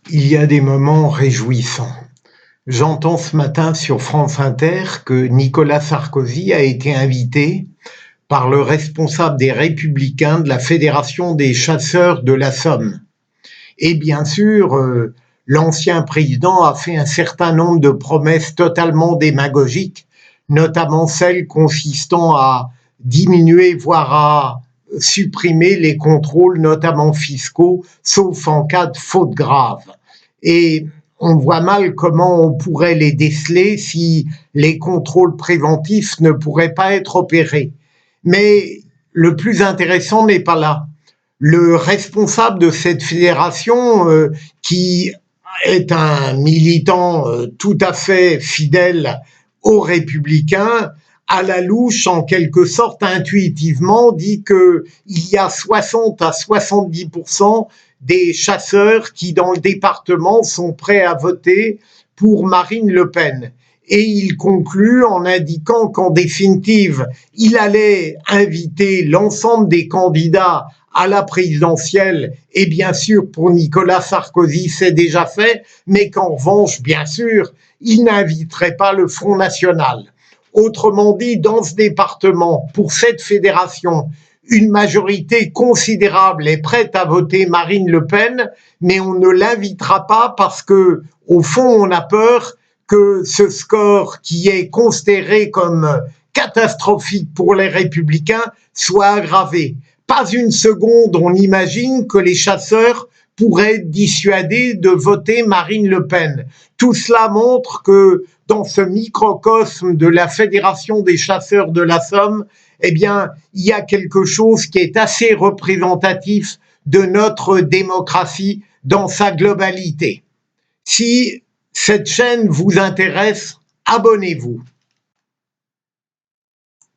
Il y a des moments réjouissants. J'entends ce matin sur France Inter que Nicolas Sarkozy a été invité par le responsable des Républicains de la Fédération des chasseurs de la Somme. Et bien sûr, l'ancien président a fait un certain nombre de promesses totalement démagogiques, notamment celle consistant à diminuer, voire à supprimer les contrôles, notamment fiscaux, sauf en cas de faute grave. Et on voit mal comment on pourrait les déceler si les contrôles préventifs ne pourraient pas être opérés. Mais le plus intéressant n'est pas là. Le responsable de cette fédération, qui est un militant tout à fait fidèle aux Républicains, à la louche, en quelque sorte intuitivement, dit qu'il y a 60 à 70% des chasseurs qui, dans le département, sont prêts à voter pour Marine Le Pen. Et il conclut en indiquant qu'en définitive, il allait inviter l'ensemble des candidats à la présidentielle, et bien sûr pour Nicolas Sarkozy c'est déjà fait, mais qu'en revanche, bien sûr, il n'inviterait pas le Front National. Autrement dit, dans ce département, pour cette fédération, une majorité considérable est prête à voter Marine Le Pen, mais on ne l'invitera pas parce que, au fond, on a peur que ce score qui est considéré comme catastrophique pour les Républicains soit aggravé. Pas une seconde, on imagine que les chasseurs pourraient être dissuadés de voter Marine Le Pen. Tout cela montre que dans ce microcosme de la Fédération des chasseurs de la Somme, eh bien, il y a quelque chose qui est assez représentatif de notre démocratie dans sa globalité. Si cette chaîne vous intéresse, abonnez-vous.